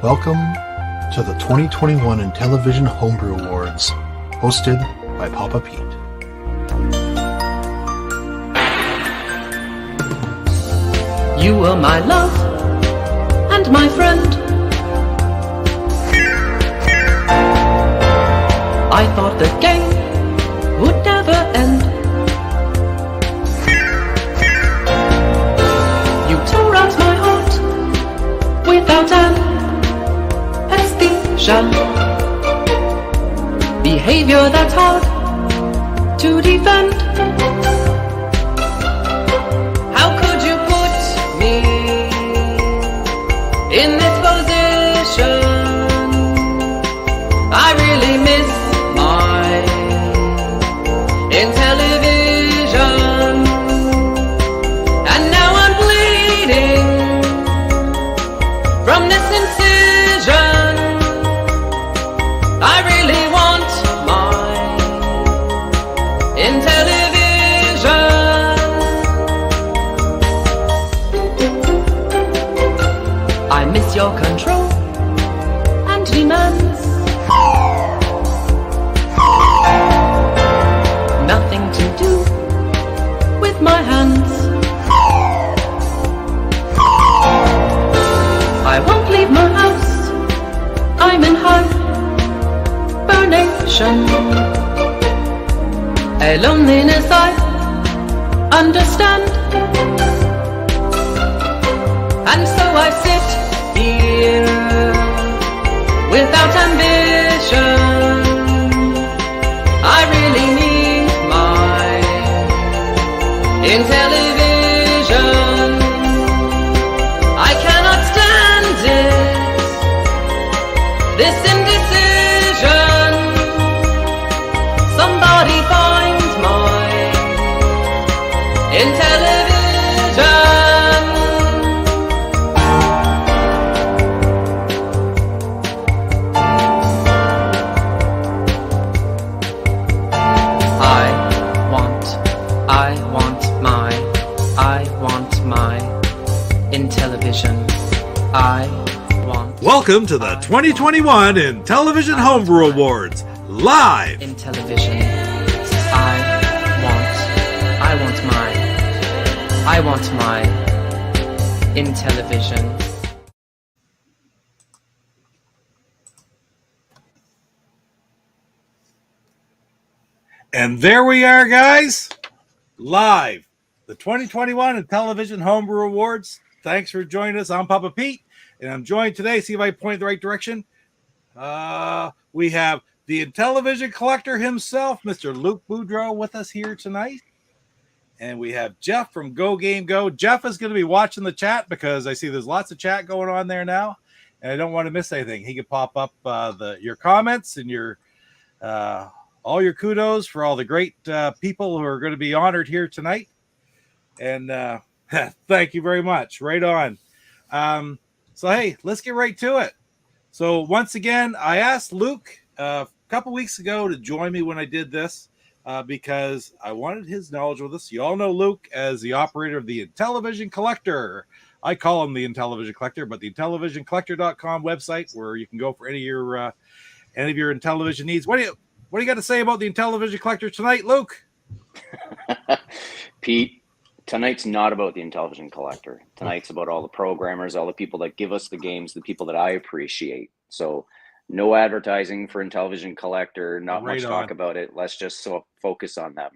Welcome to the 2021 Intellivision Homebrew Awards, hosted by Papa Pete. You were my love and my friend. I thought the game would never end. You tore out my heart without anesthesia. Behavior that's hard to defend. How could you put me in this position? I really miss my Intellivision, and now I'm bleeding from this incision. I really want my Intellivision. I miss your control and demands. Nothing to do with my hands. I won't leave my house. I'm in hibernation. A loneliness I understand. And so I sit here without ambition. I really need my Intellivision. I cannot stand it, this indecision. Somebody find my Intellivision. Intellivision. Welcome to the 2021 Intellivision Homebrew Awards, live. Intellivision. I want my Intellivision. And there we are, guys, live. The 2021 Intellivision Homebrew Awards. Thanks for joining us. I'm Papa Pete, and I'm joined today. See if I point in the right direction. We have the Intellivision Collector himself, Mr. Luc Boudreau, with us here tonight. And we have Jeff from Go Game Go. Jeff is going to be watching the chat because I see there's lots of chat going on there now, and I don't want to miss anything. He can pop up your comments and your all your kudos for all the great people who are going to be honored here tonight. And thank you very much. Right on. So, hey, let's get right to it. So, once again, I asked Luc a couple weeks ago to join me when I did this because I wanted his knowledge with us. You all know Luc as the operator of the Intellivision Collector. I call him the Intellivision Collector, but the IntellivisionCollector.com website where you can go for any of your Intellivision needs. What do you got to say about the Intellivision Collector tonight, Luc? Pete, tonight's not about the Intellivision Collector. Tonight's about all the programmers, all the people that give us the games, the people that I appreciate. So no advertising for Intellivision Collector, not much talk about it. Let's just focus on them.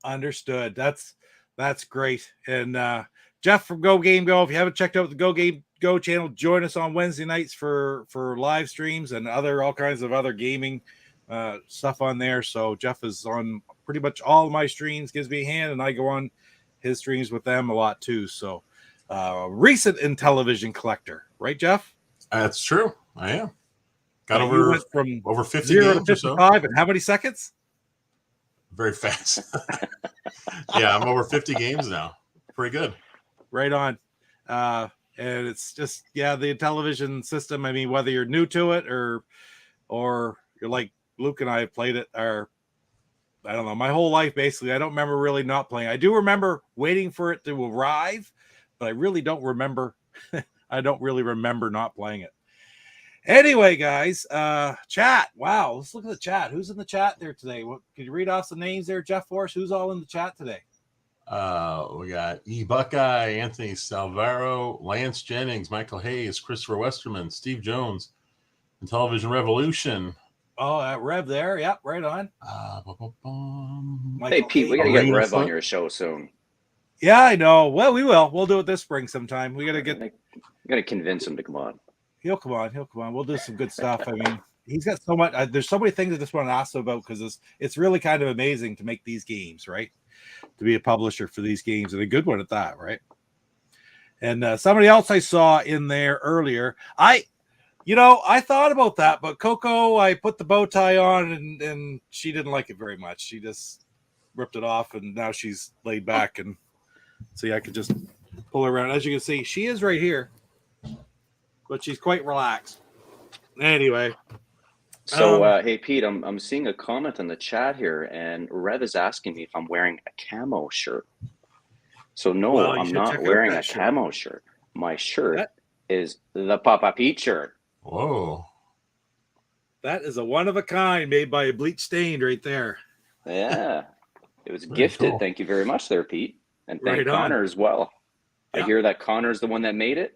Understood. That's great. And Jeff from Go Game Go, if you haven't checked out the Go Game Go channel, join us on Wednesday nights for live streams and all kinds of other gaming stuff on there. So Jeff is on pretty much all of my streams, gives me a hand, and I go on his streams with them a lot too. So recent Intellivision Collector, right, Jeff? That's true. I am. Got from over 50 0 games to 55 in how many seconds? Very fast. Yeah, I'm over 50 games now. Pretty good. Right on. And it's just, the Intellivision system. I mean, whether you're new to it or you're like Luc and I have played it, or I don't know, my whole life, basically. I don't remember really not playing. I do remember waiting for it to arrive, but I really don't remember. I don't really remember not playing it. Anyway, guys, chat. Wow, let's look at the chat. Who's in the chat there today? What can you read off some names there, Jeff Forrest? Who's all in the chat today? We got E. Buckeye, Anthony Salvaro, Lance Jennings, Michael Hayes, Christopher Westerman, Steve Jones, Intellivision Revolution. Oh, Rev there. Yep, right on. Hey, Pete, we got to get Rev on your show soon. Yeah, I know. Well, we will. We'll do it this spring sometime. We got to get. We got to convince him to come on. He'll come on. He'll come on. We'll do some good stuff. I mean, he's got so much. There's so many things I just want to ask him about because it's really kind of amazing to make these games, right? To be a publisher for these games and a good one at that, right? And somebody else I saw in there earlier, I thought about that, but Coco, I put the bow tie on and she didn't like it very much. She just ripped it off and now she's laid back and see, I could just pull her around. As you can see, she is right here, but she's quite relaxed. Anyway. So, hey, Pete, I'm seeing a comment in the chat here, and Rev is asking me if I'm wearing a camo shirt. So, no, well, I'm not wearing a camo shirt. My shirt is the Papa Pete shirt. Whoa. That is a one-of-a-kind made by a bleach stained right there. Yeah. It was gifted. Cool. Thank you very much there, Pete. And thank Connor as well. Yeah. I hear that Connor's the one that made it.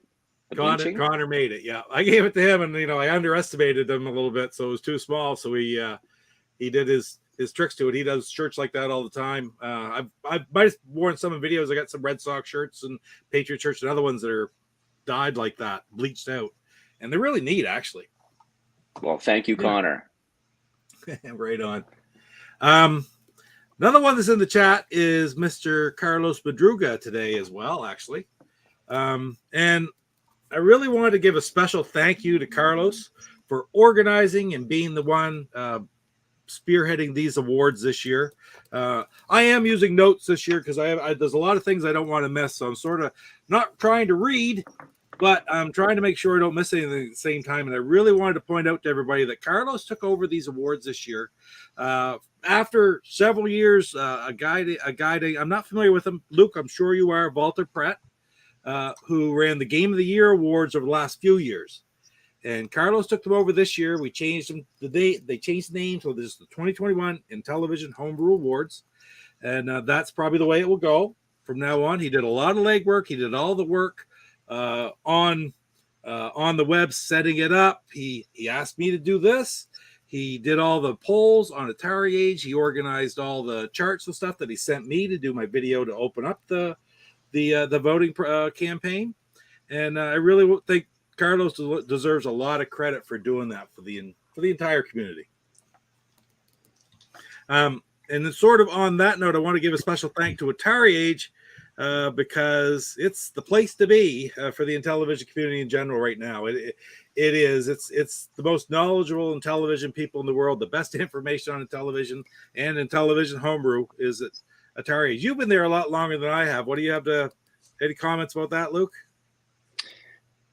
Connor made it. Yeah, I gave it to him, and I underestimated him a little bit, so it was too small. So he did his tricks to it. He does shirts like that all the time. I might have worn some in videos. I got some Red Sox shirts and Patriot shirts and other ones that are dyed like that, bleached out, and they're really neat, actually. Well, thank you, Connor. Right on. Another one that's in the chat is Mr. Carlos Madruga today as well, actually, and I really wanted to give a special thank you to Carlos for organizing and being the one spearheading these awards this year. I am using notes this year because there's a lot of things I don't want to miss. So I'm sort of not trying to read, but I'm trying to make sure I don't miss anything at the same time. And I really wanted to point out to everybody that Carlos took over these awards this year. After several years, a guy, I'm not familiar with him. Luke, I'm sure you are, Walter Pratt. Who ran the Game of the Year awards over the last few years. And Carlos took them over this year. We changed them. They changed the name, so this is the 2021 Intellivision Homebrew Awards. And that's probably the way it will go from now on. He did a lot of legwork. He did all the work on the web, setting it up. He asked me to do this. He did all the polls on Atari Age. He organized all the charts and stuff that he sent me to do my video to open up the voting campaign, and I really think Carlos deserves a lot of credit for doing that for the entire community. And then sort of on that note, I want to give a special thank to Atari Age because it's the place to be for the Intellivision community in general right now. It is. It's the most knowledgeable Intellivision people in the world. The best information on Intellivision and Intellivision Homebrew is at Atari. You've been there a lot longer than I have. What do you have to? Any comments about that, Luke?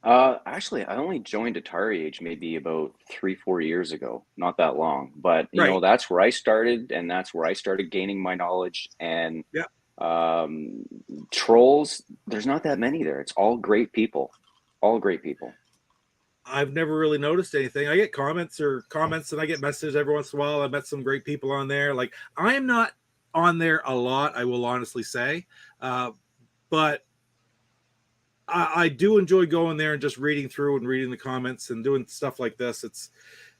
Actually, I only joined Atari Age maybe about 3-4 years ago. Not that long, but you know that's where I started, and that's where I started gaining my knowledge. And trolls, there's not that many there. It's all great people. All great people. I've never really noticed anything. I get comments, and I get messages every once in a while. I met some great people on there. Like, I am not on there a lot, I will honestly say, but I do enjoy going there and just reading through and reading the comments and doing stuff like this.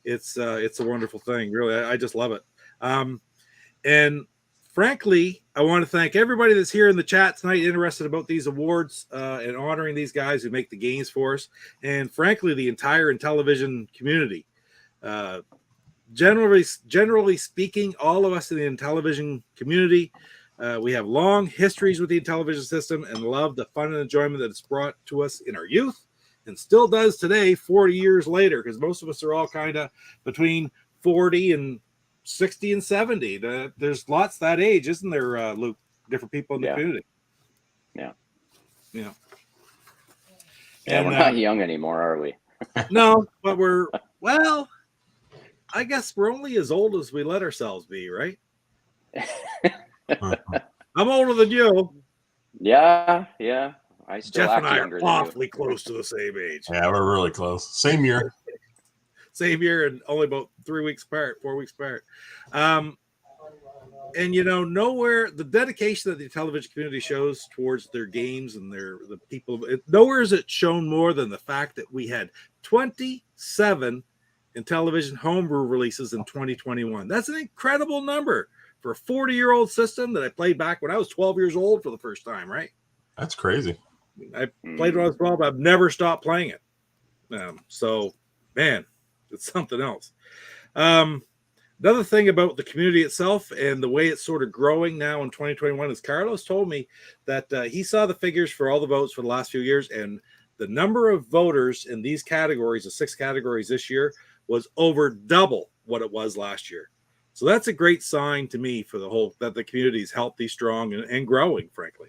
It's a wonderful thing, really. I just love it. And frankly, I want to thank everybody that's here in the chat tonight, interested about these awards and honoring these guys who make the games for us, and frankly, the entire Intellivision community. Generally speaking, all of us in the Intellivision community, we have long histories with the Intellivision system and love the fun and enjoyment that it's brought to us in our youth and still does today, 40 years later, because most of us are all kind of between 40 and 60 and 70. There's lots that age, isn't there, Luke? Different people in the community. Yeah. Yeah. And we're not young anymore, are we? No, but I guess we're only as old as we let ourselves be, right? I'm older than you. Yeah. I still Jeff and I are awfully close to the same age. Yeah, we're really close. Same year. same year and only about 4 weeks apart. And nowhere the dedication that the television community shows towards their games and the people, nowhere is it shown more than the fact that we had 27 Intellivision homebrew releases in 2021. That's an incredible number for a 40-year-old system that I played back when I was 12 years old for the first time, right? That's crazy. I played when I was 12, but I've never stopped playing it. So, man, it's something else. Another thing about the community itself and the way it's sort of growing now in 2021 is Carlos told me that he saw the figures for all the votes for the last few years, and the number of voters in these categories, the 6 categories this year, was over double what it was last year. So that's a great sign to me for that the community is healthy, strong, and growing, frankly.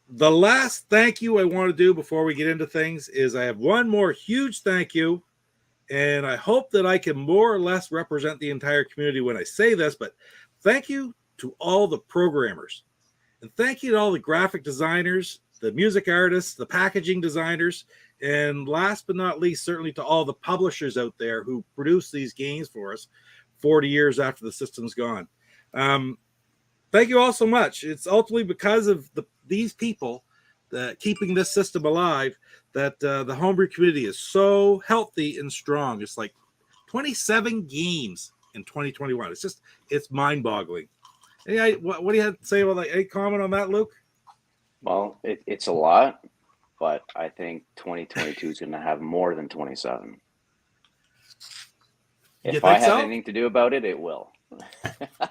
The last thank you I want to do before we get into things is I have one more huge thank you, and I hope that I can more or less represent the entire community when I say this, but thank you to all the programmers, and thank you to all the graphic designers, the music artists, the packaging designers, and last but not least, certainly to all the publishers out there who produce these games for us 40 years after the system's gone. Thank you all so much. It's ultimately because of these people that keeping this system alive that the homebrew community is so healthy and strong. It's like 27 games in 2021. It's mind-boggling. What do you have to say about that? Any comment on that, Luke? Well, it's a lot, but I think 2022 is going to have more than 27. If I have anything to do about it, it will.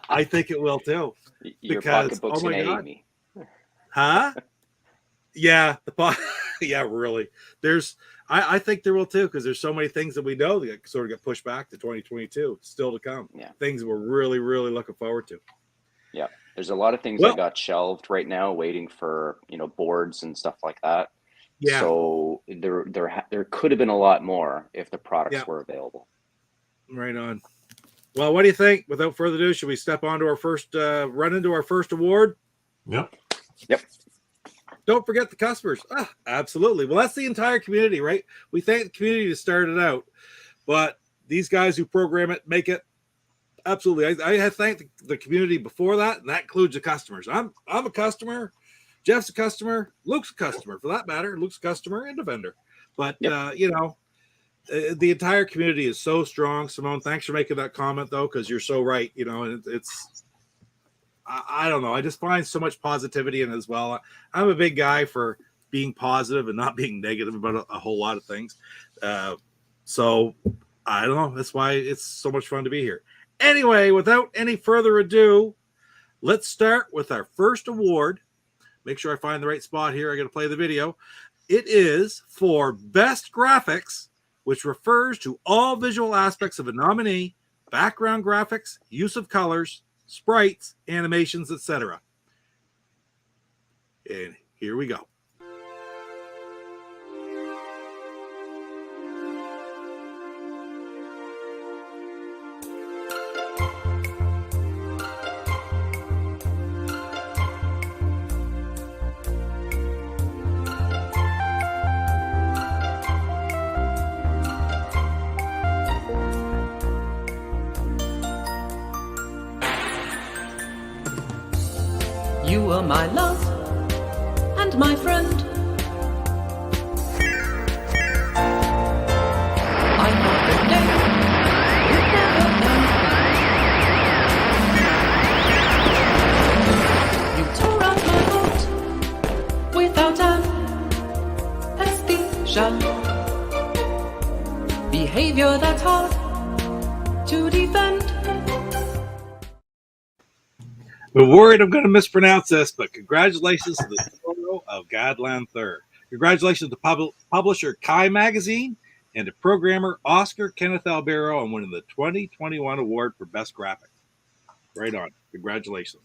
I think it will too. Your pocketbook's going to hate me. Huh? Yeah, yeah, really. I think there will too, because there's so many things that we know that sort of get pushed back to 2022, still to come. Yeah, things we're really, really looking forward to. Yeah, there's a lot of things that got shelved right now, waiting for boards and stuff like that. Yeah. So there could have been a lot more if the products were available. Right on. Well, what do you think? Without further ado, should we step on to our first run into our first award? Yep. Don't forget the customers. Absolutely. Well, that's the entire community, right? We thank the community to start it out, but these guys who program it, make it. Absolutely. I had thanked the community before that, and that includes the customers. I'm a customer. Jeff's a customer. Luke's a customer, for that matter. Luke's a customer and a vendor. But, the entire community is so strong. Simone, thanks for making that comment, though, because you're so right. I don't know. I just find so much positivity in it as well. I'm a big guy for being positive and not being negative about a whole lot of things. So I don't know. That's why it's so much fun to be here. Anyway, without any further ado, let's start with our first award. Make sure I find the right spot here. I got to play the video. It is for Best Graphics, which refers to all visual aspects of a nominee, background graphics, use of colors, sprites, animations, etc. And here we go. You are my love and my friend. I know the day will never end. You tore out my heart without anesthesia. Behavior that's hard to defend. I'm worried I'm going to mispronounce this, but congratulations to the photo of Godland Third. Congratulations to publisher Kai Magazine and to programmer Oscar Kenneth Albero on winning the 2021 award for Best Graphics. Right on. Congratulations.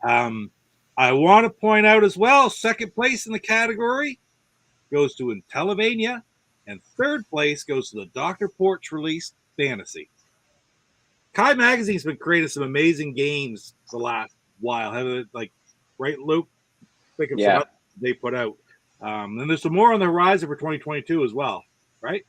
I want to point out as well, second place in the category goes to Intellivision, and third place goes to the Dr. Porch release Fantasy. Kai Magazine's been creating some amazing games the last while, haven't it? Like, right, Luke? Think of some they put out. And there's some more on the horizon for 2022 as well, right?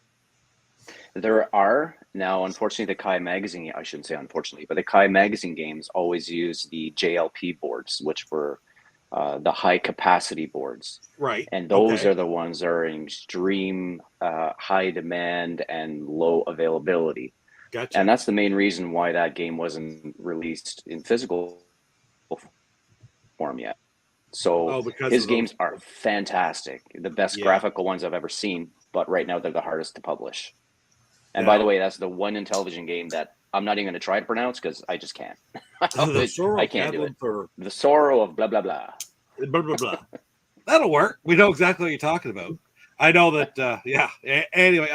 There are now, unfortunately, the Kai Magazine, I shouldn't say unfortunately, but the Kai Magazine games always use the JLP boards, which were the high capacity boards. Right. And those are the ones that are in extreme high demand and low availability. Gotcha. And that's the main reason why that game wasn't released in physical form yet. So his games are fantastic, the best graphical ones I've ever seen, but right now they're the hardest to publish. And by the way, that's the one Intellivision game that I'm not even going to try to pronounce because I just can't. I can't do it. The Sorrow of blah, blah, blah. Blah, blah, blah. That'll work. We know exactly what you're talking about. I know that, Anyway,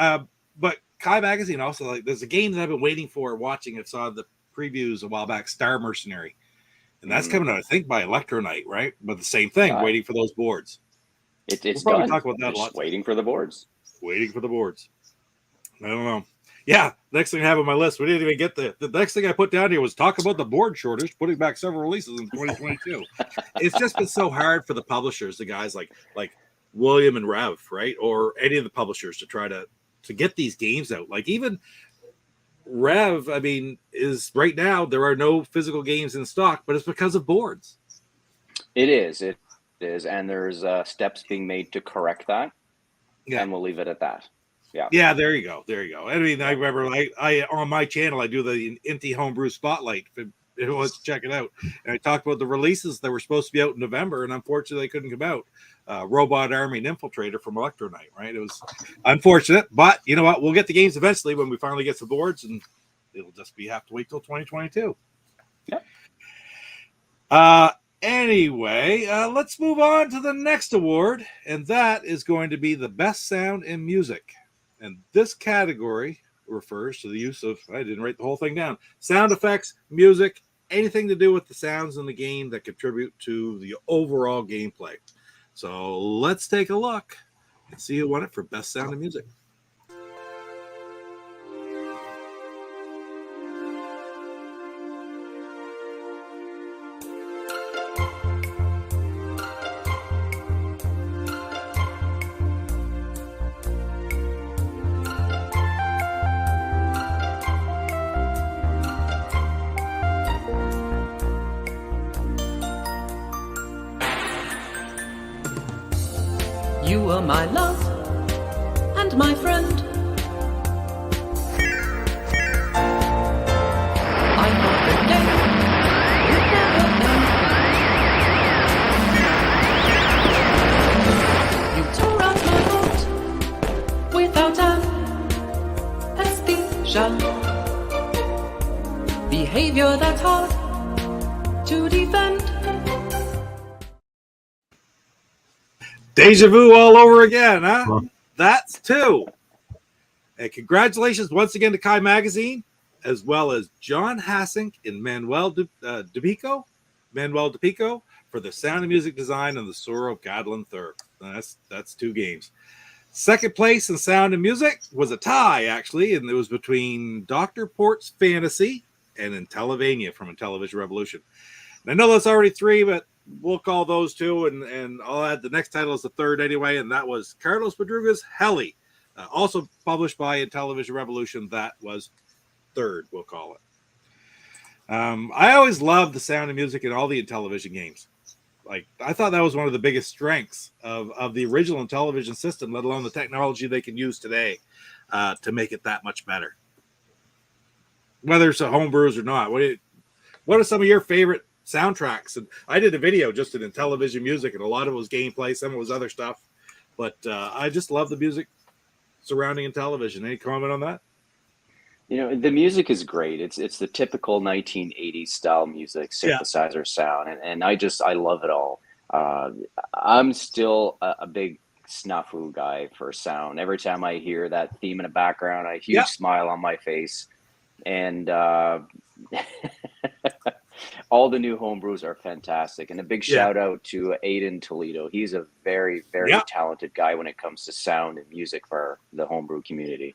but Kai Magazine also, like, there's a game that I've been waiting for watching. I saw the previews a while back, Star Mercenary. And that's coming out, I think, by Electronite, right? But the same thing, waiting for those boards. It's probably done. Talk about that a lot. Waiting for the boards. Waiting for the boards. I don't know. Yeah, next thing I have on my list, we didn't even get the next thing I put down here was talk about the board shortage, putting back several releases in 2022. It's just been so hard for the publishers, the guys like William and Rev, right? Or any of the publishers to try to get these games out. Like even Rev, I mean, is right now there are no physical games in stock, but it's because of boards. It is, and there's steps being made to correct that. Yeah, and we'll leave it at that. Yeah, there you go. I mean, I remember I on my channel I do the Inti Homebrew Spotlight. If anyone wants to check it out, and I talked about the releases that were supposed to be out in November, and unfortunately they couldn't come out. Robot Army and Infiltrator from Electronite, right? It was unfortunate, but you know what? We'll get the games eventually when we finally get some boards, and it'll just have to wait till 2022. Yeah. Anyway, let's move on to the next award, and that is going to be the best sound in music. And this category refers to the use of, I didn't write the whole thing down, sound effects, music, anything to do with the sounds in the game that contribute to the overall gameplay. So let's take a look and see who won it for best sound in music. You were my love and my friend. I thought the day would never end. You tore out my heart without anesthesia. Behavior that's hard to defend. Deja vu all over again, huh? That's two. And congratulations once again to Kai Magazine, as well as John Hassink and Manuel DePico for the sound and music design on the Sorrow of Gadlan III. That's two games. Second place in sound and music was a tie, actually, and it was between Dr. Port's Fantasy and Intellivision from Intellivision Revolution. And I know that's already three, but we'll call those two, and I'll add the next title as the third anyway, and that was Carlos Madruga's Heli, also published by Intellivision Revolution. That was third, we'll call it. I always loved the sound and music in all the Intellivision games. Like, I thought that was one of the biggest strengths of the original Intellivision system, let alone the technology they can use today to make it that much better. Whether it's a homebrews or not, what are some of your favorite soundtracks? And I did a video just in Intellivision music, and a lot of it was gameplay, some of it was other stuff, but I just love the music surrounding Intellivision. Any comment on that? You know, the music is great. It's the typical 1980s style music, synthesizer sound, and I love it all. I'm still a big snafu guy for sound. Every time I hear that theme in the background, a huge smile on my face. And all the new homebrews are fantastic. And a big shout out to Aiden Toledo. He's a very, very talented guy when it comes to sound and music for the homebrew community.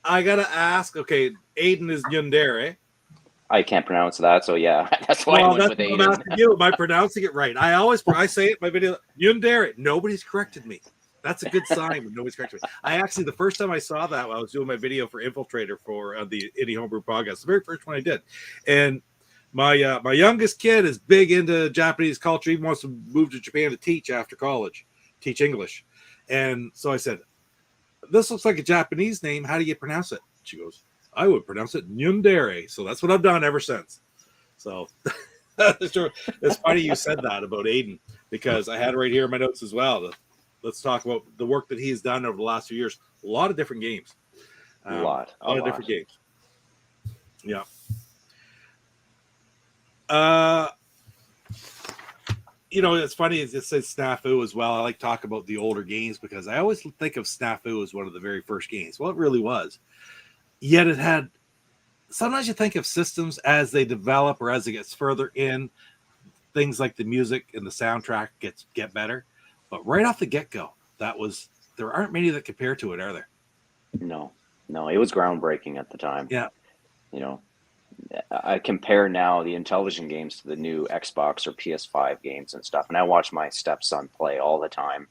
I got to ask, okay, Aiden is Yundere. I can't pronounce that, so yeah, that's why I went with That's what Aiden. I'm asking you. Am I pronouncing it right? I went with That's Aiden. what I'm asking you. Am I pronouncing it right? I say it in my video. Yundere. Nobody's corrected me. That's a good sign when nobody's corrected me. I actually, the first time I saw that, I was doing my video for Infiltrator for the Indie Homebrew Podcast, the very first one I did, and my youngest kid is big into Japanese culture. He wants to move to Japan to teach after college, teach English, and so I said, "This looks like a Japanese name. How do you pronounce it?" She goes, "I would pronounce it Yundere." So that's what I've done ever since. So it's funny you said that about Aiden, because I had it right here in my notes as well. Let's talk about the work that he's done over the last few years. A lot of different games. A lot of different games. Yeah. It's funny. It says Snafu as well. I like to talk about the older games because I always think of Snafu as one of the very first games. Well, it really was. Yet it had. Sometimes you think of systems as they develop or as it gets further in, things like the music and the soundtrack get better. But right off the get-go, there aren't many that compare to it, are there? No, it was groundbreaking at the time. Yeah. I compare now the Intellivision games to the new Xbox or PS5 games and stuff. And I watch my stepson play all the time.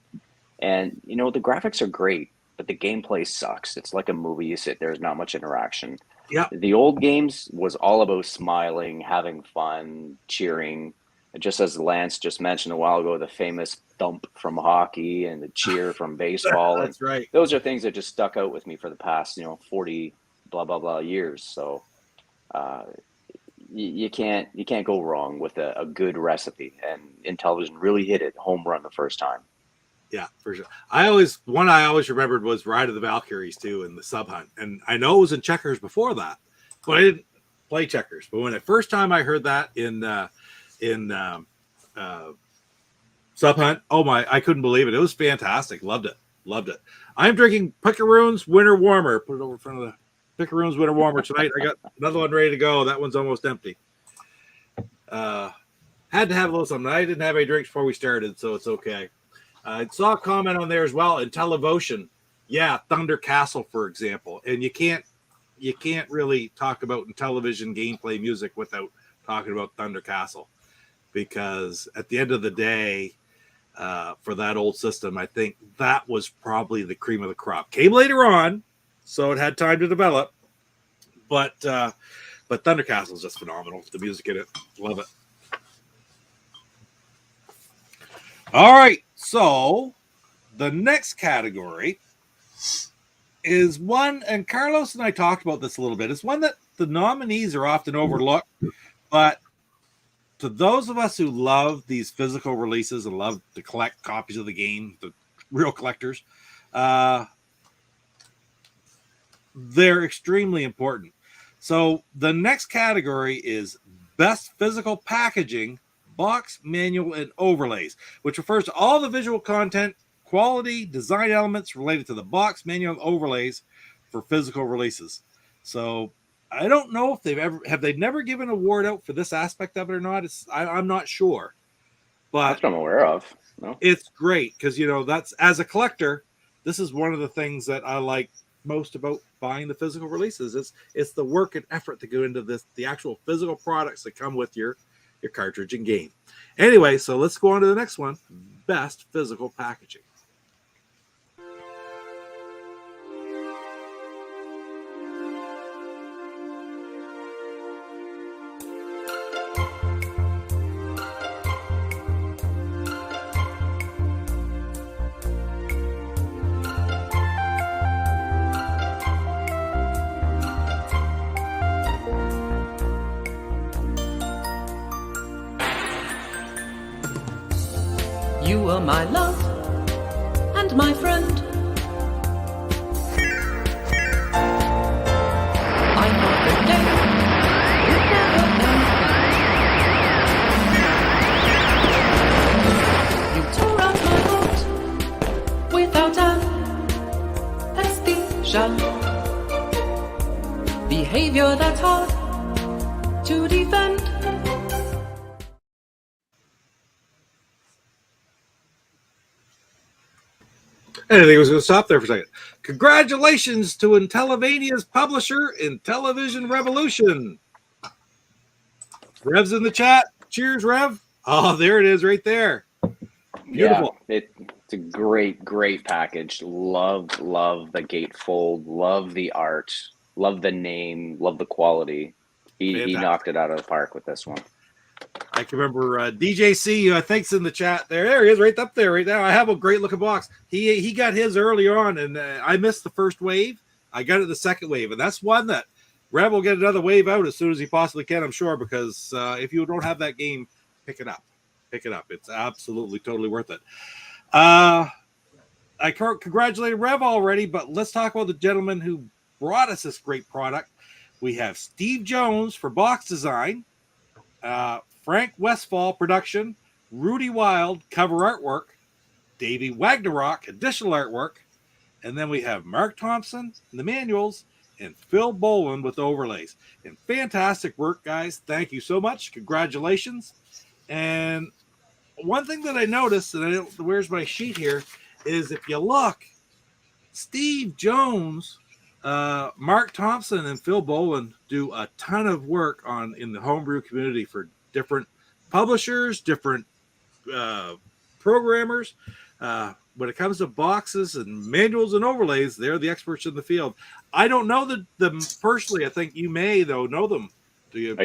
And, the graphics are great, but the gameplay sucks. It's like a movie. You sit there, there's not much interaction. Yeah. The old games was all about smiling, having fun, cheering. Just as Lance just mentioned a while ago, the famous thump from hockey and the cheer from baseball. That's right. Those are things that just stuck out with me for the past, 40 blah, blah, blah years. So you can't go wrong with a good recipe. And Intellivision really hit it home run the first time. Yeah, for sure. I always remembered was Ride of the Valkyries too, and the Sub Hunt. And I know it was in Checkers before that, but I didn't play Checkers. But when the first time I heard that in Sub Hunt, I couldn't believe it. It was fantastic. Loved it. I'm drinking Picaroon's Winter Warmer. Put it over in front of the Picaroon's Winter Warmer tonight. I got another one ready to go. That one's almost empty. Had to have a little something. I didn't have any drinks before we started, so it's okay. I saw a comment on there as well. Intellivision, yeah, Thunder Castle, for example. And you can't really talk about Intellivision gameplay music without talking about Thunder Castle, because at the end of the day, for that old system, I think that was probably the cream of the crop. Came later on, so it had time to develop. But Thunder Castle is just phenomenal. The music in it, love it. All right, so the next category is one, and Carlos and I talked about this a little bit. It's one that the nominees are often overlooked, but to those of us who love these physical releases and love to collect copies of the game, the real collectors, they're extremely important. So the next category is Best Physical Packaging, Box, Manual, and Overlays, which refers to all the visual content, quality, design elements related to the box, manual, and overlays for physical releases. So I don't know if they've never given an award out for this aspect of it or not. I'm not sure, but that's what I'm aware of. No? It's great because that's, as a collector, this is one of the things that I like most about buying the physical releases. It's the work and effort to go into the actual physical products that come with your cartridge and game. Anyway, so let's go on to the next one. Best Physical Packaging. You were my love and my friend. I thought the day would never end. You tore out my heart without anesthesia. Behavior that's hard to defend. And I think I was going to stop there for a second. Congratulations to Intellivision's publisher, Intellivision Revolution. Rev's in the chat. Cheers, Rev. Oh, there it is right there. Beautiful. Yeah, it's a great package. Love the gatefold. Love the art. Love the name. Love the quality. He knocked it out of the park with this one. I can remember DJC, I think's in the chat there. There he is, right up there, right now. I have a great looking box. He got his early on, and I missed the first wave. I got it the second wave, and that's one that Rev will get another wave out as soon as he possibly can, I'm sure, because if you don't have that game, pick it up. Pick it up. It's absolutely, totally worth it. I congratulated Rev already, but let's talk about the gentleman who brought us this great product. We have Steve Jones for box design, Frank Westfall production, Rudy Wild cover artwork, Davey Wagnerrock additional artwork, and then we have Mark Thompson in the manuals and Phil Boland with the overlays. And fantastic work, guys. Thank you so much. Congratulations. And one thing that I noticed, and where's my sheet here, is if you look, Steve Jones, Mark Thompson, and Phil Boland do a ton of work in the homebrew community for different publishers, different programmers. When it comes to boxes and manuals and overlays, they're the experts in the field. I don't know them personally. I think you may, though, know them. Do you?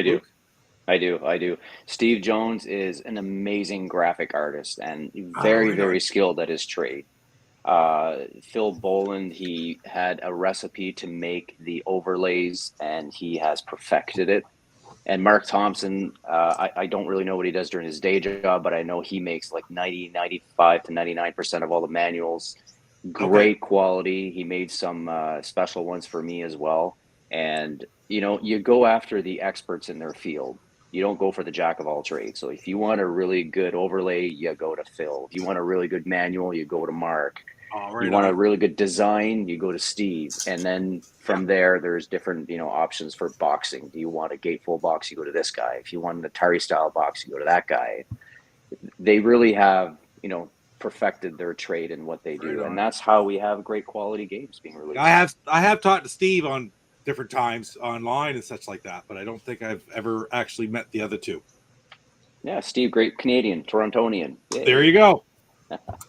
I do. Steve Jones is an amazing graphic artist and very skilled at his trade. Phil Boland, he had a recipe to make the overlays and he has perfected it. And Mark Thompson, I don't really know what he does during his day job, but I know he makes like 95 to 99% of all the manuals. Great quality. He made some special ones for me as well. And, you go after the experts in their field. You don't go for the jack of all trades. So if you want a really good overlay, you go to Phil. If you want a really good manual, you go to Mark. You want a really good design, you go to Steve. And then from there, there's different, options for boxing. Do you want a gatefold box? You go to this guy. If you want an Atari style box, you go to that guy. They really have, perfected their trade in what they do. And that's how we have great quality games being released. I have talked to Steve on different times online and such like that, but I don't think I've ever actually met the other two. Yeah, Steve, great Canadian, Torontonian. Yay. There you go.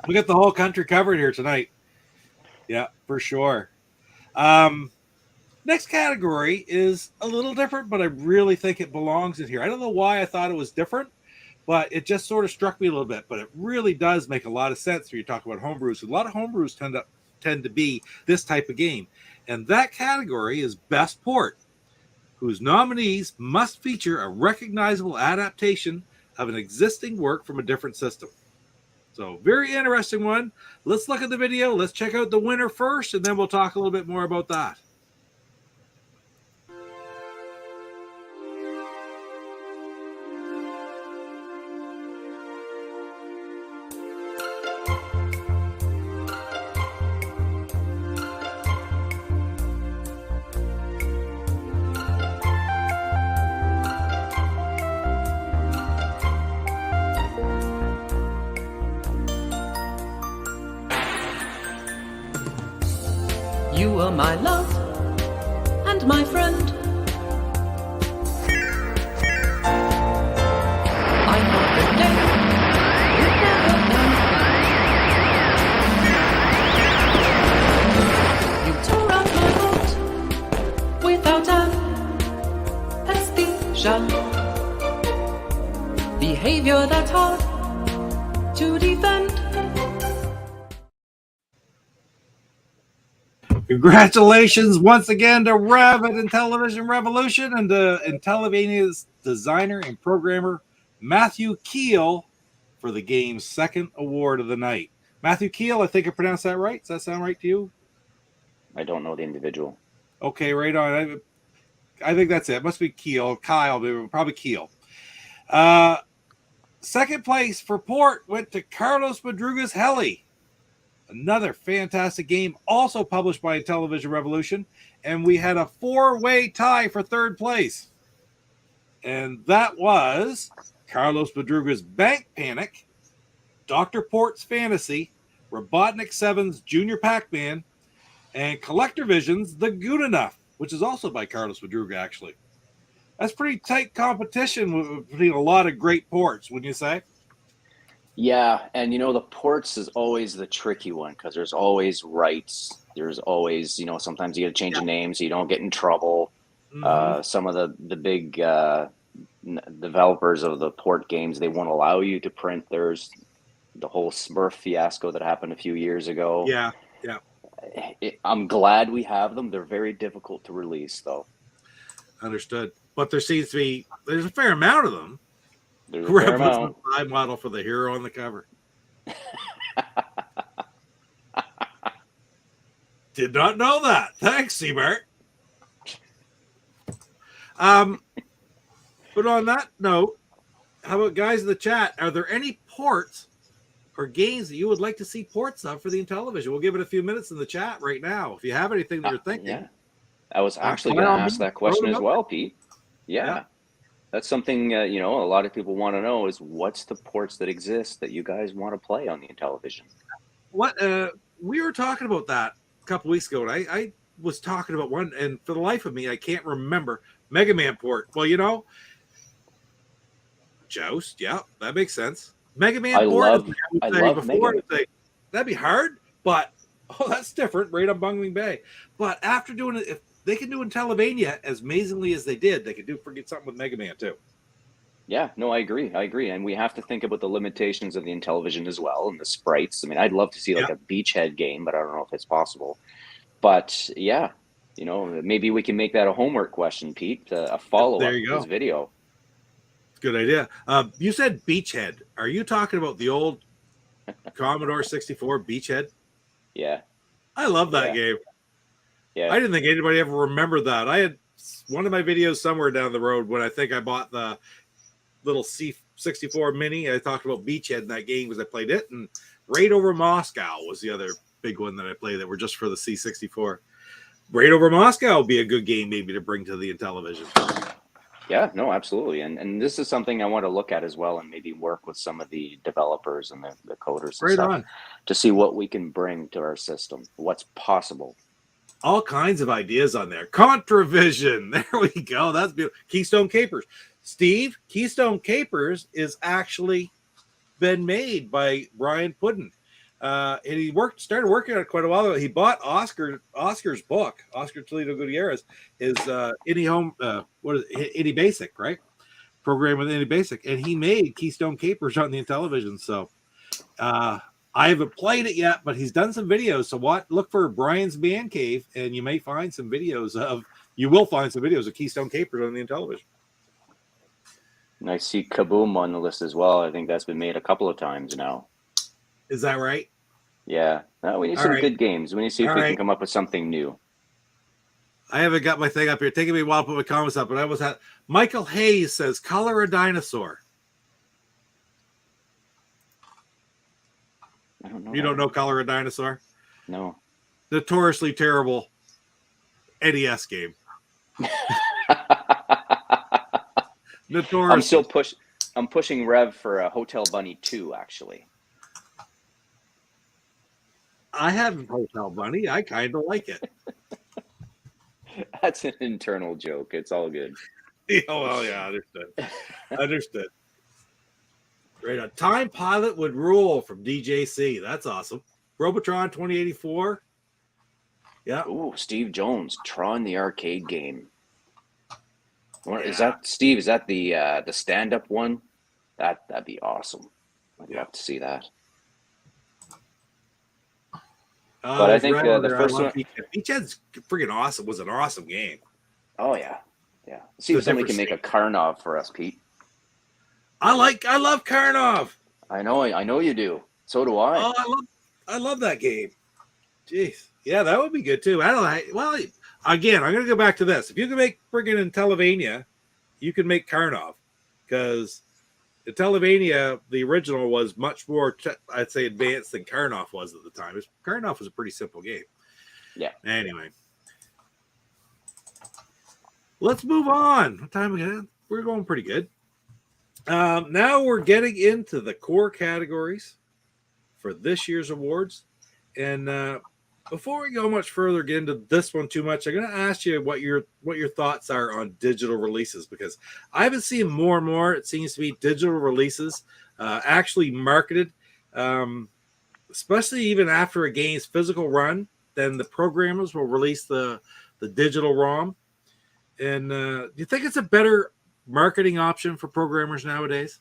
We got the whole country covered here tonight. Yeah, for sure. Next category is a little different, but I really think it belongs in here. I don't know why I thought it was different, but it just sort of struck me a little bit. But it really does make a lot of sense when you talk about homebrews. A lot of homebrews tend to be this type of game. And that category is Best Port, whose nominees must feature a recognizable adaptation of an existing work from a different system. So very interesting one. Let's look at the video. Let's check out the winner first, and then we'll talk a little bit more about that. You were my love and my friend. I know the day would never end. You tore out my heart without anesthesia. Behavior that's hard to defend. Congratulations once again to Rev at Intellivision Revolution and to Intellivision's designer and programmer Matthew Keel for the game's second award of the night. Matthew Keel, I think I pronounced that right. Does that sound right to you? I don't know the individual. Okay, right on. I think that's it. It must be Keel. Kyle, probably Keel. Second place for Port went to Carlos Madruga's Heli. Another fantastic game, also published by Intellivision Revolution. And we had a four-way tie for third place. And that was Carlos Madruga's Bank Panic, Dr. Port's Fantasy, Robotnik 7's Junior Pac-Man, and Collector Vision's The Good Enough, which is also by Carlos Boudreau, actually. That's pretty tight competition between a lot of great ports, wouldn't you say? Yeah, and the ports is always the tricky one because there's always rights. There's always, sometimes you got to change a name so you don't get in trouble. Mm-hmm. Some of the big developers of the port games, they won't allow you to print. There's the whole Smurf fiasco that happened a few years ago. Yeah, yeah. I'm glad we have them. They're very difficult to release, though. Understood. But there's a fair amount of them. There's a fair amount. Side model for the hero on the cover. Did not know that. Thanks, Seabart. But on that note, how about guys in the chat? Are there any ports or games that you would like to see ports of for the Intellivision? We'll give it a few minutes in the chat right now. If you have anything that you're thinking. Yeah. I was actually going to ask that question as well, Pete. Yeah. That's something, a lot of people want to know is what's the ports that exist that you guys want to play on the Intellivision? What we were talking about that a couple weeks ago, and I was talking about one, and for the life of me, I can't remember. Mega Man port. Well, Joust, yeah, that makes sense. Mega Man port. I love Mega Man. That'd be hard, but that's different. Right on Bungling Bay. But after doing it, if they can do Intellivision as amazingly as they did, they could forget something with Mega Man too. Yeah, no, I agree. And we have to think about the limitations of the Intellivision as well and the sprites. I mean, I'd love to see like a beachhead game, but I don't know if it's possible. But yeah, maybe we can make that a homework question, Pete, a follow-up to this video. Good idea. You said beachhead. Are you talking about the old Commodore 64 beachhead? Yeah. I love that game. Yeah. I didn't think anybody ever remembered that. I had one of my videos somewhere down the road when I think I bought the little C64 mini. I talked about beachhead in that game because I played it, and Raid Over Moscow was the other big one that I played that were just for the C64. Raid Over Moscow would be a good game maybe to bring to the Intellivision. Yeah, no, absolutely. And this is something I want to look at as well and maybe work with some of the developers and the coders and stuff to see what we can bring to our system, what's possible. All kinds of ideas on there. Contravision. There we go. That's beautiful. Keystone Capers. Steve, Keystone Capers is actually been made by Brian Puddin. And he started working on it quite a while ago. He bought Oscar's book, Oscar Toledo Gutierrez, is Indie Basic, right? Program with Indie Basic. And he made Keystone Capers on the Intellivision. So I haven't played it yet, but he's done some videos. So look for Brian's Man Cave, and you will find some videos of Keystone Capers on the Intellivision. And I see Kaboom on the list as well. I think that's been made a couple of times now. Is that right? Yeah. No, we need some good games. We need to see if we can come up with something new. I haven't got my thing up here. Taking me a while to put my comments up, but I was at Michael Hayes says, color a dinosaur. I don't know. You don't know Color a Dinosaur? No. Notoriously terrible NES game. Notorious. I'm pushing Rev for a Hotel Bunny 2, actually. I have Hotel Bunny. I kind of like it. That's an internal joke. It's all good. Oh, well, yeah, understood. Right, a Time Pilot would rule from DJC. That's awesome. Robotron 2084. Yeah. Ooh, Steve Jones, Tron the arcade game. Is that Steve? Is that the stand-up one? That'd be awesome. I'd have to see that. But I think the first one, Beachhead's freaking awesome. Was an awesome game. Oh yeah. See if somebody can make a Karnov for us, Pete. I love Karnov. I know you do. So do I. Oh, I love that game. Jeez. Yeah, that would be good too. Well, again, I'm gonna go back to this. If you can make friggin' Intellivision, you can make Karnov, because Intellivision, the original, was much more, I'd say, advanced than Karnov was at the time. Karnov was a pretty simple game. Yeah. Anyway, let's move on. What time again? We're going pretty good. Now we're getting into the core categories for this year's awards, and before we go much further, get into this one too much, I'm going to ask you what your thoughts are on digital releases, because I've been seeing more and more. It seems to be digital releases actually marketed, especially even after a game's physical run. Then the programmers will release the digital ROM. And do you think it's a better marketing option for programmers nowadays?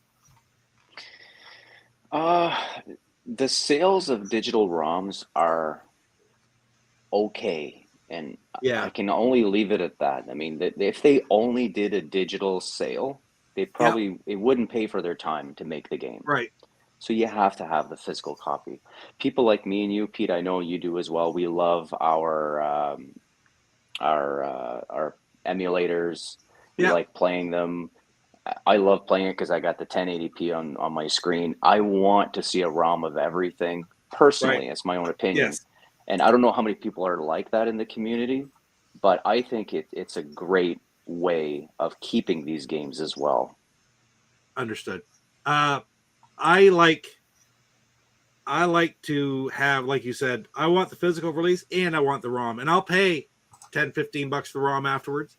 The sales of digital ROMs are okay, and Yeah. I can only leave it at that. I mean, if they only did a digital sale, they probably it wouldn't pay for their time to make the game. Right. So you have to have the physical copy. People like me and you, Pete, I know you do as well. We love our emulators. We like playing them. I love playing it because I got the 1080p on my screen. I want to see a ROM of everything. Personally, it's my own opinion. Yes. And I don't know how many people are like that in the community, but I think it's a great way of keeping these games as well. Understood. I like to have, like you said, I want the physical release and I want the ROM, and I'll pay $10-15 for the ROM afterwards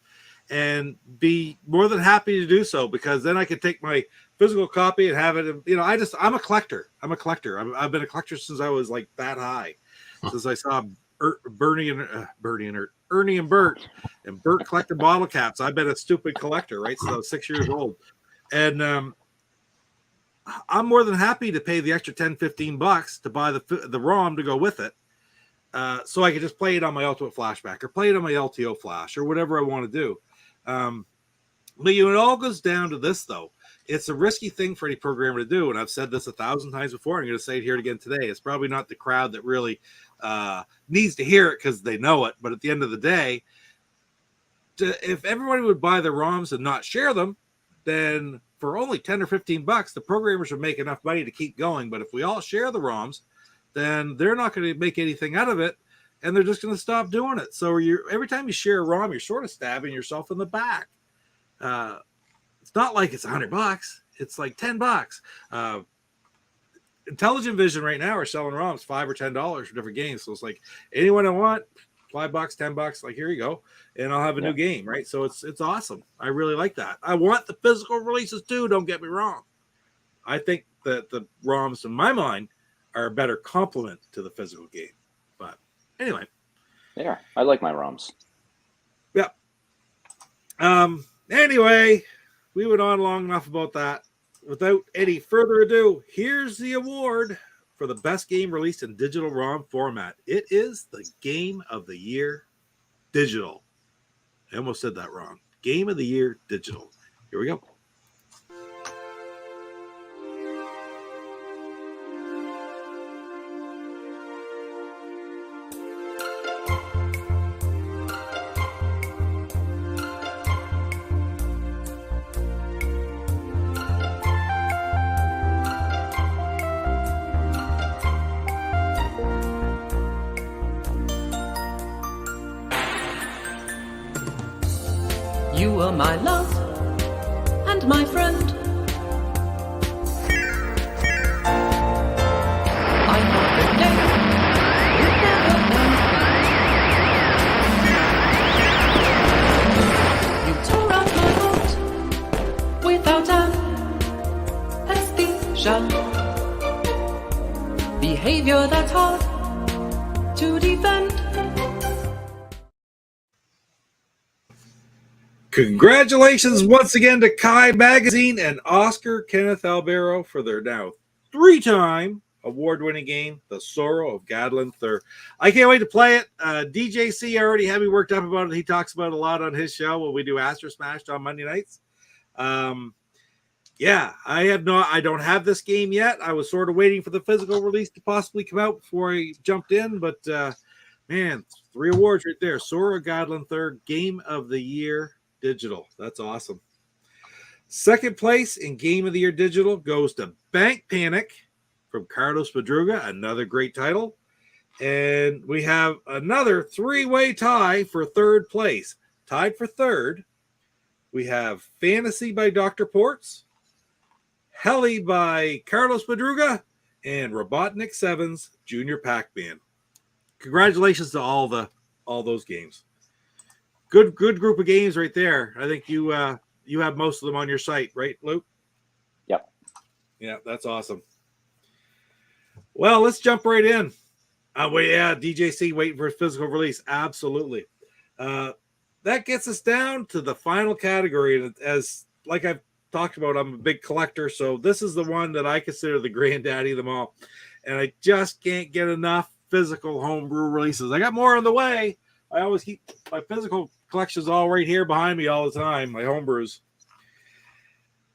and be more than happy to do so, because then I can take my physical copy and have it. You know, I'm a collector. I've been a collector since I was like that high. Since I saw Ernie and Bert collected bottle caps. I've been a stupid collector, right? Since I was 6 years old. And I'm more than happy to pay the extra $10-15 to buy the ROM to go with it. So I can just play it on my Ultimate Flashback or play it on my LTO Flash or whatever I want to do. But it all goes down to this, though. It's a risky thing for any programmer to do, and I've said this 1,000 times before. I'm going to say it here again today. It's probably not the crowd that really needs to hear it because they know it. But at the end of the day, if everybody would buy the ROMs and not share them, then for only $10 or $15, the programmers would make enough money to keep going. But if we all share the ROMs, then they're not going to make anything out of it, and they're just going to stop doing it. So every time you share a ROM, you're sort of stabbing yourself in the back. It's not like it's $100. It's like $10. Intellivision right now are selling ROMs $5 or $10 for different games. So it's like anyone I want, $5, $10. Like, here you go, and I'll have a new game, right? So it's awesome. I really like that. I want the physical releases too. Don't get me wrong. I think that the ROMs, in my mind, are a better complement to the physical game. But anyway, yeah, I like my ROMs. Yeah. Anyway, we went on long enough about that. Without any further ado, here's the award for the best game released in digital ROM format. It is the Game of the Year Digital. I almost said that wrong. Game of the Year Digital. Here we go. You were my love and my friend. I know the day will never end. You tore out my heart without anesthesia. Behavior that's hard to defend. Congratulations once again to Kai Magazine and Oscar Kenneth Albero for their now 3-time award-winning game, The Sorrow of Gadlin III. I can't wait to play it. DJC already had me worked up about it. He talks about it a lot on his show when we do Astro Smashed on Monday nights. Yeah, I don't have this game yet. I was sort of waiting for the physical release to possibly come out before I jumped in, but man, 3 awards right there. Sorrow of Gadlin III, Game of the Year Digital. That's awesome. Second place in Game of the Year Digital goes to Bank Panic from Carlos Madruga, another great title. And we have another 3-way tie for third place. Tied for third, we have Fantasy by Dr. Ports, Heli by Carlos Madruga, and Robotnik 7's Junior Pac-Man. congratulations to all those games. Good group of games right there. I think you have most of them on your site, right, Luke? Yep. Yeah, that's awesome. Well, let's jump right in. DJC waiting for his physical release. Absolutely. That gets us down to the final category. And as like I've talked about, I'm a big collector, so this is the one that I consider the granddaddy of them all. And I just can't get enough physical homebrew releases. I got more on the way. I always keep my physical collections all right here behind me all the time, my homebrews.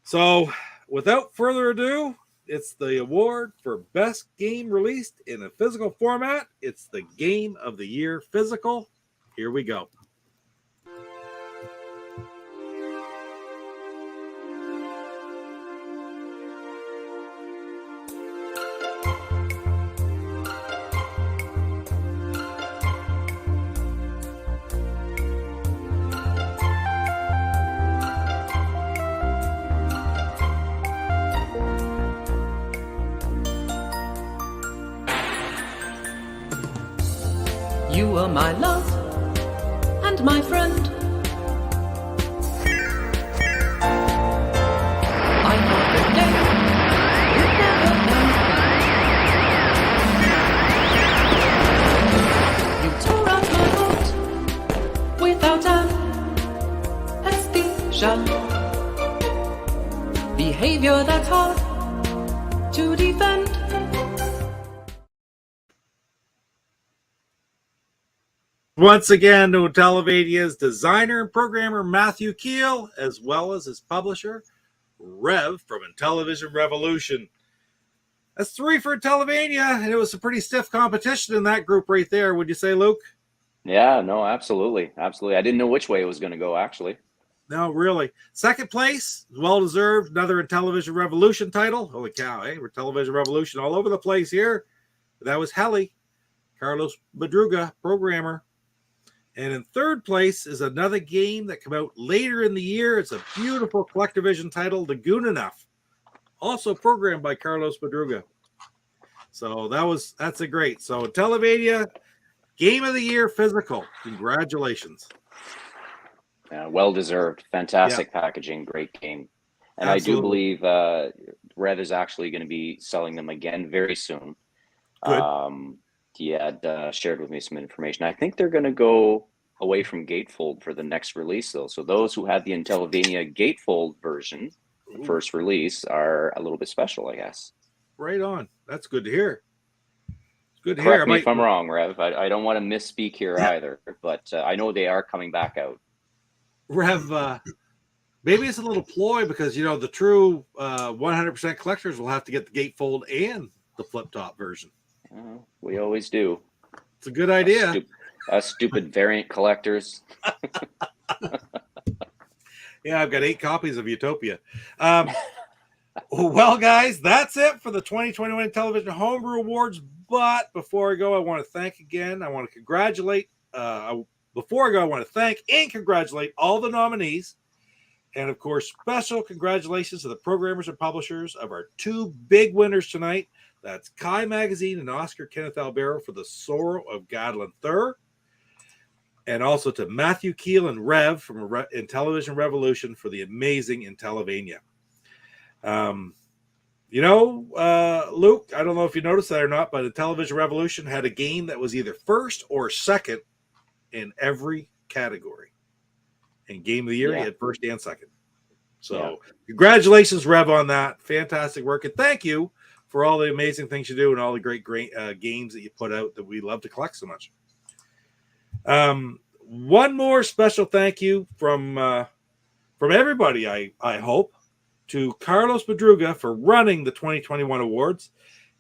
So without further ado, it's the award for best game released in a physical format. It's the Game of the Year Physical. Here we go. You were my love and my friend. I know the day would never end. You tore out my heart without anesthesia. Behavior that's hard to defend. Once again, to Intellivision's designer and programmer Matthew Keel, as well as his publisher, Rev from Intellivision Revolution. That's 3 for Intellivision, and it was a pretty stiff competition in that group right there. Would you say, Luke? Yeah, no, absolutely. Absolutely. I didn't know which way it was going to go, actually. No, really. Second place, well-deserved, another Intellivision Revolution title. Holy cow, eh? We're Intellivision Revolution all over the place here. That was Heli, Carlos Boudreau, programmer. And in third place is another game that came out later in the year. It's a beautiful CollectorVision title, The Goon Enough, also programmed by Carlos Boudreau. So that's a great. So Intellivision Game of the Year Physical. Congratulations. Well deserved. Fantastic packaging. Great game. And absolutely. I do believe Rev is actually going to be selling them again very soon. Good. He had shared with me some information. I think they're going to go away from gatefold for the next release, though. So those who had the Intellivision gatefold version, the first release, are a little bit special, I guess. Right on. That's good to hear. It's good to Correct hear. me if I'm wrong, Rev. I don't want to misspeak here either, but I know they are coming back out. Rev, maybe it's a little ploy because, the true 100% collectors will have to get the gatefold and the flip-top version. We always do. It's a good idea. Us stupid variant collectors. Yeah, I've got 8 copies of Utopia. Well, guys, that's it for the 2021 Intellivision Homebrew Awards. But before I go, I want to thank again. I want to congratulate. Before I go, I want to thank and congratulate all the nominees. And, of course, special congratulations to the programmers and publishers of our 2 big winners tonight. That's Kai Magazine and Oscar Kenneth Albero for The Sorrow of Gadlin Thur. And also to Matthew Keel and Rev from Intellivision Revolution for the amazing Intellivision. Luke, I don't know if you noticed that or not, but Intellivision Revolution had a game that was either first or second in every category. In Game of the Year, he had first and second. So congratulations, Rev, on that. Fantastic work. And thank you for all the amazing things you do and all the great games that you put out that we love to collect so much. One more special thank you from everybody, I hope, to Carlos Boudreau for running the 2021 awards.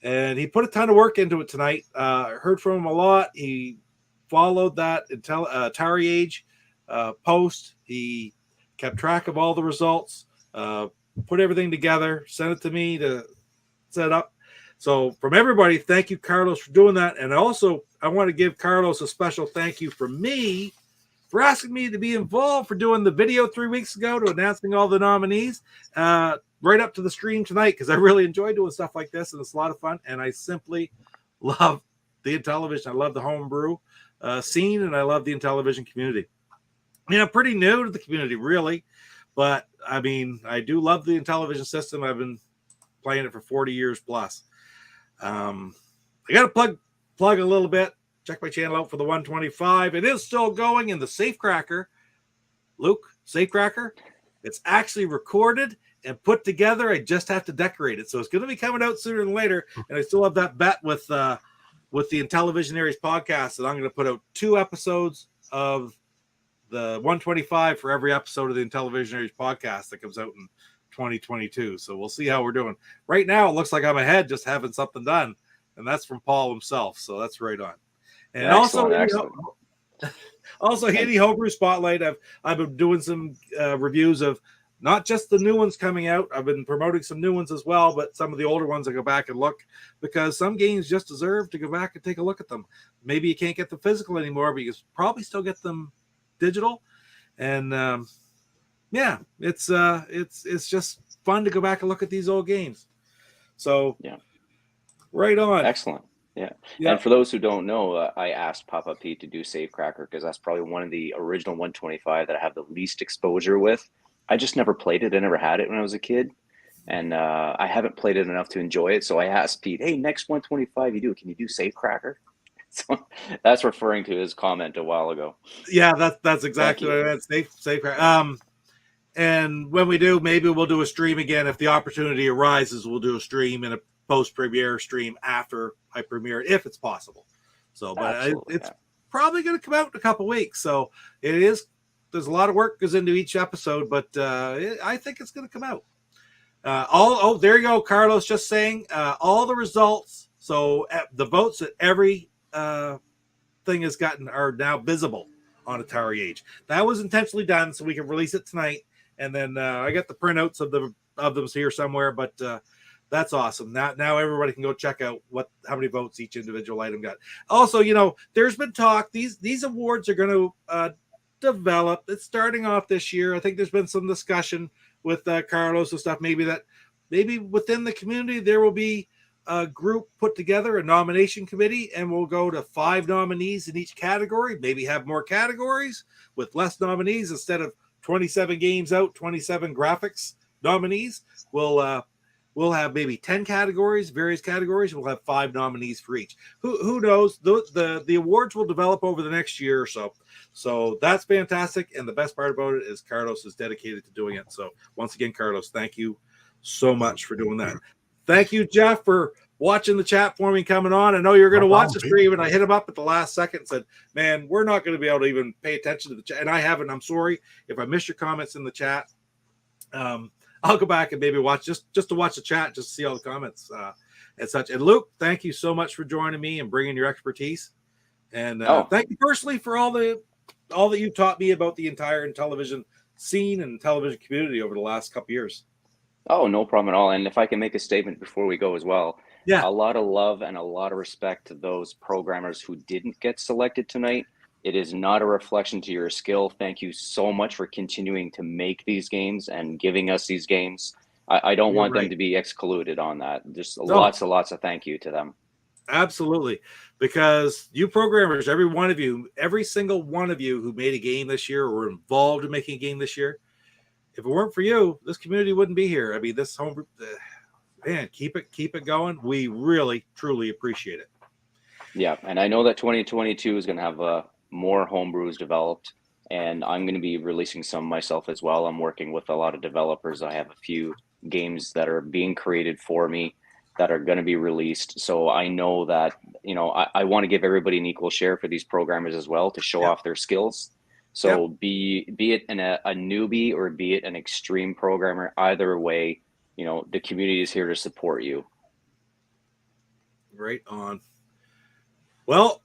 And he put a ton of work into it tonight. Heard from him a lot. He followed that Atari Age post. He kept track of all the results, put everything together, sent it to me to set up. So from everybody, thank you, Carlos, for doing that. And also, I want to give Carlos a special thank you from me for asking me to be involved for doing the video 3 weeks ago to announcing all the nominees right up to the stream tonight, because I really enjoy doing stuff like this, and it's a lot of fun. And I simply love the Intellivision. I love the homebrew scene, and I love the Intellivision community. I mean, I'm pretty new to the community, really, but I mean, I do love the Intellivision system. I've been playing it for 40 years plus. I got to plug a little bit. Check my channel out for the 125. It is still going in the Safecracker. Luke, Safecracker. It's actually recorded and put together. I just have to decorate it. So it's going to be coming out sooner than later. And I still have that bet with the Intellivisionaries podcast that I'm going to put out 2 episodes of the 125 for every episode of the Intellivisionaries podcast that comes out in 2022. So we'll see how we're doing. Right now, it looks like I'm ahead just having something done. And that's from Paul himself. So that's right on. And excellent. Also, Indie Homebrew Spotlight. I've been doing some reviews of not just the new ones coming out. I've been promoting some new ones as well, but some of the older ones I go back and look because some games just deserve to go back and take a look at them. Maybe you can't get them physical anymore, but you can probably still get them digital. And it's just fun to go back and look at these old games. So right on. Excellent. Yeah. And for those who don't know, I asked Papa Pete to do Safecracker because that's probably one of the original 125 that I have the least exposure with. I just never played it. I never had it when I was a kid. And I haven't played it enough to enjoy it. So I asked Pete, hey, next 125 you do, can you do Safecracker? So that's referring to his comment a while ago. Yeah, that's exactly what I meant. Safecracker. And when we do, maybe we'll do a stream again. If the opportunity arises, we'll do a stream and a post-premiere stream after I premiere it, if it's possible. So, but it's probably going to come out in a couple weeks. So it is. There's a lot of work goes into each episode, but I think it's going to come out. There you go, Carlos. Just saying all the results. So the votes that every thing has gotten are now visible on Atari Age. That was intentionally done so we can release it tonight. And then I got the printouts of them here somewhere, but that's awesome. Now everybody can go check out how many votes each individual item got. Also, there's been talk. These awards are going to develop. It's starting off this year. I think there's been some discussion with Carlos and stuff. Maybe within the community there will be a group put together, a nomination committee, and we'll go to 5 nominees in each category. Maybe have more categories with less nominees instead of 27 games out, 27 graphics nominees. We'll have maybe 10 categories, various categories. We'll have 5 nominees for each. Who knows? The awards will develop over the next year or so. So that's fantastic. And the best part about it is Carlos is dedicated to doing it. So once again, Carlos, thank you so much for doing that. Thank you, Jeff, for watching the chat for me coming on. I know you're going to watch the stream, and I hit him up at the last second and said, man, we're not going to be able to even pay attention to the chat. And I haven't. I'm sorry if I missed your comments in the chat. I'll go back and maybe watch just to watch the chat, just to see all the comments and such. And Luke, thank you so much for joining me and bringing your expertise. And thank you personally for all that you taught me about the entire Intellivision scene and television community over the last couple years. Oh, no problem at all. And if I can make a statement before we go as well. Yeah. A lot of love and a lot of respect to those programmers who didn't get selected tonight. It is not a reflection to your skill. Thank you so much for continuing to make these games and giving us these games. I don't want them to be excluded on that. Just lots and lots of thank you to them. Absolutely. Because you programmers, every single one of you who made a game this year or were involved in making a game this year, if it weren't for you, this community wouldn't be here. I mean, this homebrew, man, keep it going. We really, truly appreciate it. Yeah. And I know that 2022 is going to have more homebrews developed, and I'm going to be releasing some myself as well. I'm working with a lot of developers. I have a few games that are being created for me that are going to be released. So I know that, I want to give everybody an equal share for these programmers as well to show off their skills. So be it a newbie or be it an extreme programmer, either way, the community is here to support you. Right on. Well,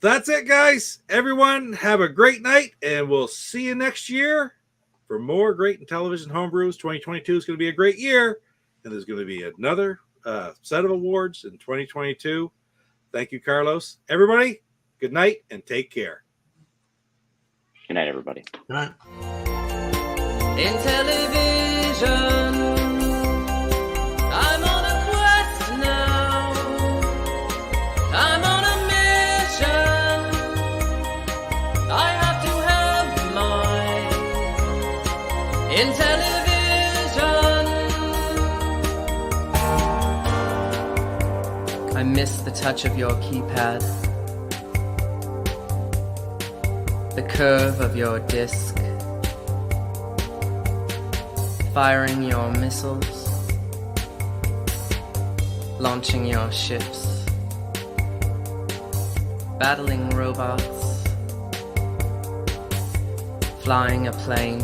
that's it, guys. Everyone have a great night, and we'll see you next year for more great Intellivision Homebrews. 2022 is going to be a great year, and there's going to be another set of awards in 2022. Thank you, Carlos. Everybody, good night and take care. Good night, everybody. Good night. Intellivision. I'm on a quest now. I'm on a I miss the touch of your keypad, the curve of your disc, firing your missiles, launching your ships, battling robots, flying a plane.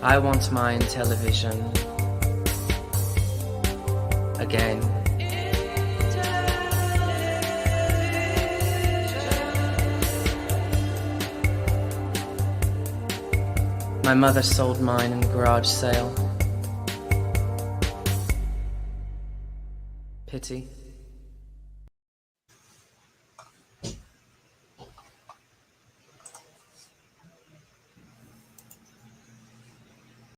I want my Intellivision again. My mother sold mine in a garage sale. Pity.